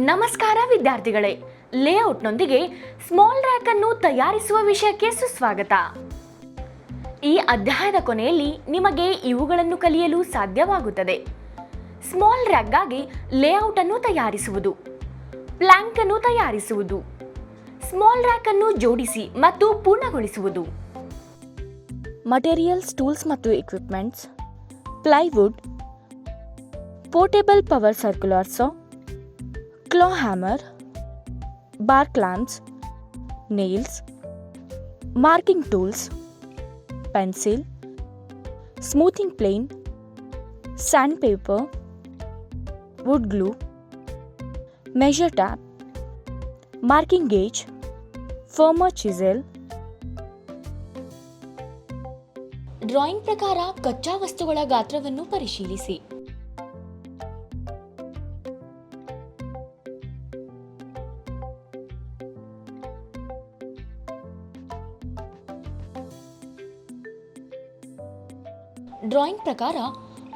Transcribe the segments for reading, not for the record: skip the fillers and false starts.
ನಮಸ್ಕಾರ ವಿದ್ಯಾರ್ಥಿಗಳೇ, ಲೇಔಟ್ನೊಂದಿಗೆ small rack ಅನ್ನು ತಯಾರಿಸುವ ವಿಷಯಕ್ಕೆ ಸುಸ್ವಾಗತ. ಈ ಅಧ್ಯಾಯದ ಕೊನೆಯಲ್ಲಿ ನಿಮಗೆ ಇವುಗಳನ್ನು ಕಲಿಯಲು ಸಾಧ್ಯವಾಗುತ್ತದೆ. ಸ್ಮಾಲ್ ರ್ಯಾಕ್ಗಾಗಿ ಲೇಔಟ್ ಅನ್ನು ತಯಾರಿಸುವುದು, ಪ್ಲ್ಯಾಂಕ್ ಅನ್ನು ತಯಾರಿಸುವುದು, ಸ್ಮಾಲ್ ರ್ಯಾಕ್ ಅನ್ನು ಜೋಡಿಸಿ ಮತ್ತು ಪೂರ್ಣಗೊಳಿಸುವುದು. ಮಟೀರಿಯಲ್ಸ್, ಟೂಲ್ಸ್ ಮತ್ತು equipments: plywood, portable power circular ಸಾ, claw hammer, bar clamps, nails, marking tools, pencil, smoothing plane, sandpaper, wood glue, measure tape, marking gauge, firmer chisel. Drawing ಪ್ರಕಾರ ಕಚ್ಚಾ ವಸ್ತುಗಳ ಗಾತ್ರವನ್ನು ಪರಿಶೀಲಿಸಿ. ಡ್ರಾಯಿಂಗ್ ಪ್ರಕಾರ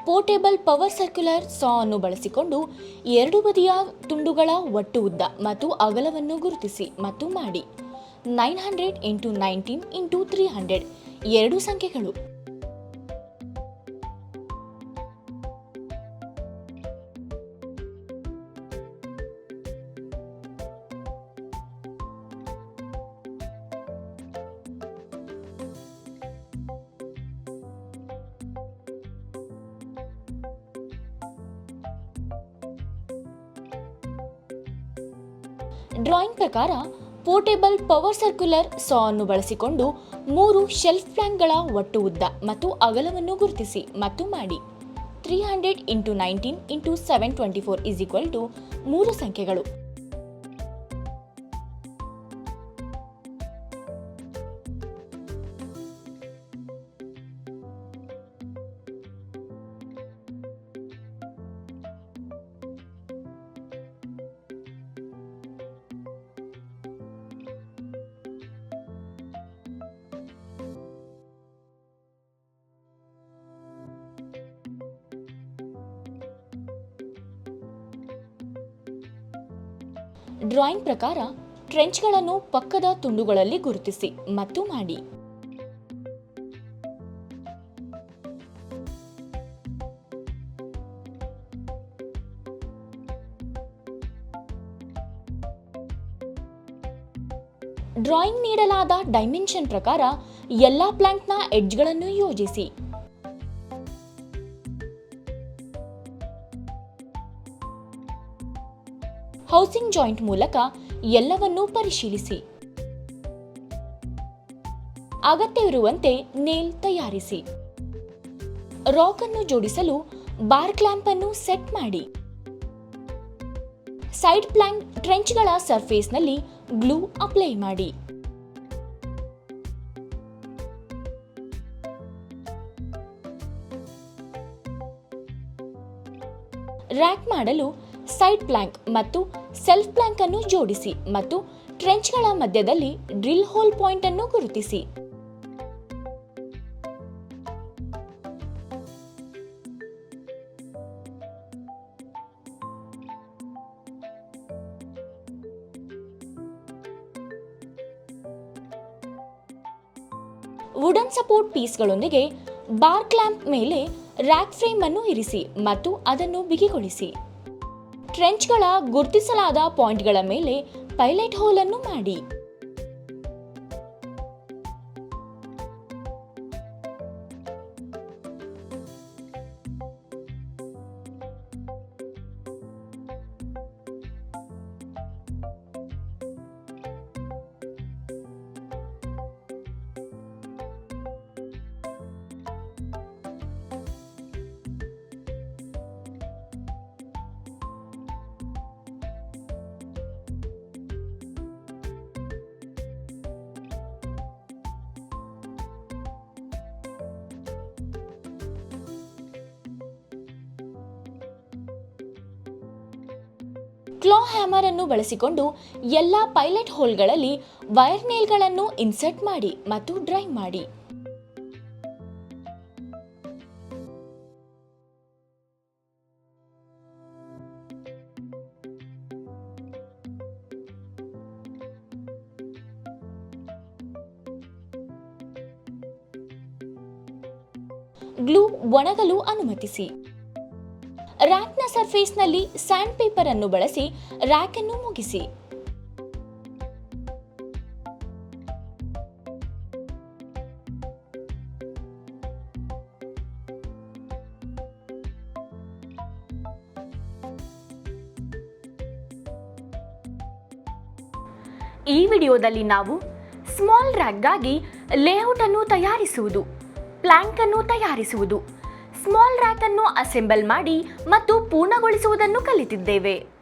ಪೋರ್ಟೇಬಲ್ ಪವರ್ ಸರ್ಕ್ಯುಲರ್ ಸಾ ಅನ್ನು ಬಳಸಿಕೊಂಡು ಎರಡು ಬದಿಯ ತುಂಡುಗಳ ಒಟ್ಟು ಉದ್ದ ಮತ್ತು ಅಗಲವನ್ನು ಗುರುತಿಸಿ ಮತ್ತು ಮಾಡಿ. 900 × 19 × 300 ಎರಡು ಸಂಖ್ಯೆಗಳು. ಡ್ರಾಯಿಂಗ್ ಪ್ರಕಾರ ಪೋರ್ಟೇಬಲ್ ಪವರ್ ಸರ್ಕ್ಯುಲರ್ ಸಾ ಅನ್ನು ಬಳಸಿಕೊಂಡು 3 ಶೆಲ್ಫ್ ಪ್ಲ್ಯಾಂಕ್ಗಳ ಒಟ್ಟು ಉದ್ದ ಮತ್ತು ಅಗಲವನ್ನು ಗುರುತಿಸಿ ಮತ್ತು ಮಾಡಿ. 300 × 19 × 724 ಮೂರು ಸಂಖ್ಯೆಗಳು. ಡ್ರಾಯಿಂಗ್ ಪ್ರಕಾರ ಟ್ರೆಂಚ್ಗಳನ್ನು ಪಕ್ಕದ ತುಂಡುಗಳಲ್ಲಿ ಗುರುತಿಸಿ ಮತ್ತು ಮಾಡಿ. ಡ್ರಾಯಿಂಗ್ ನೀಡಲಾದ ಡೈಮೆನ್ಷನ್ ಪ್ರಕಾರ ಎಲ್ಲಾ ಪ್ಲ್ಯಾಂಕ್ನ ಎಡ್ಜ್ಗಳನ್ನು ಯೋಜಿಸಿ. ಹೌಸಿಂಗ್ ಜಾಯಿಂಟ್ ಮೂಲಕ ಎಲ್ಲವನ್ನೂ ಪರಿಶೀಲಿಸಿ. ಅಗತ್ಯವಿರುವಂತೆ ನೇಲ್ ತಯಾರಿಸಿ. ರಾಕ್ ಅನ್ನು ಜೋಡಿಸಲು ಬಾರ್ ಕ್ಲ್ಯಾಂಪ್ ಅನ್ನು ಸೆಟ್ ಮಾಡಿ. ಸೈಡ್ ಪ್ಲ್ಯಾಂಕ್ ಟ್ರೆಂಚ್ಗಳ ಸರ್ಫೇಸ್ನಲ್ಲಿ ಗ್ಲೂ ಅಪ್ಲೈ ಮಾಡಿ. ರ್ಯಾಕ್ ಮಾಡಲು ಸೈಡ್ ಪ್ಲ್ಯಾಂಕ್ ಮತ್ತು ಸೆಲ್ಫ್ ಪ್ಲ್ಯಾಂಕ್ ಅನ್ನು ಜೋಡಿಸಿ ಮತ್ತು ಟ್ರೆಂಚ್ಗಳ ಮಧ್ಯದಲ್ಲಿ ಡ್ರಿಲ್ ಹೋಲ್ ಪಾಯಿಂಟ್ ಅನ್ನು ಗುರುತಿಸಿ. ವುಡನ್ ಸಪೋರ್ಟ್ ಪೀಸ್ಗಳೊಂದಿಗೆ ಬಾರ್ ಕ್ಲ್ಯಾಂಪ್ ಮೇಲೆ ರ್ಯಾಕ್ ಫ್ರೇಮ್ ಅನ್ನು ಇರಿಸಿ ಮತ್ತು ಅದನ್ನು ಬಿಗಿಗೊಳಿಸಿ. ಟ್ರೆಂಚ್ಗಳ ಗುರುತಿಸಲಾದ ಪಾಯಿಂಟ್ಗಳ ಮೇಲೆ ಪೈಲಟ್ ಹೋಲ್ ಅನ್ನು ಮಾಡಿ. ಕ್ಲಾ ಹ್ಯಾಮರ್ ಅನ್ನು ಬಳಸಿಕೊಂಡು ಎಲ್ಲಾ ಪೈಲಟ್ ಹೋಲ್ಗಳಲ್ಲಿ ವೈರ್ ನೇಲ್ಗಳನ್ನು ಇನ್ಸರ್ಟ್ ಮಾಡಿ ಮತ್ತು ಡ್ರೈವ್ ಮಾಡಿ. ಗ್ಲೂ ಒಣಗಲು ಅನುಮತಿಸಿ. ರ್ಯಾಕ್ನ ಸರ್ಫೇಸ್ನಲ್ಲಿ ಸ್ಯಾಂಡ್ ಪೇಪರ್ ಅನ್ನು ಬಳಸಿ ರ್ಯಾಕ್ ಅನ್ನು ಮುಗಿಸಿ. ಈ ವಿಡಿಯೋದಲ್ಲಿ ನಾವು ಸ್ಮಾಲ್ ರ್ಯಾಕ್ಗಾಗಿ ಲೇಔಟ್ ಅನ್ನು ತಯಾರಿಸುವುದು, ಪ್ಲಾಂಕ್ ಅನ್ನು ತಯಾರಿಸುವುದು, ಸ್ಮಾಲ್ ರ್ಯಾಕ್ ಅನ್ನು ಅಸೆಂಬಲ್ ಮಾಡಿ ಮತ್ತು ಪೂರ್ಣಗೊಳಿಸುವುದನ್ನು ಕಲಿತಿದ್ದೇವೆ.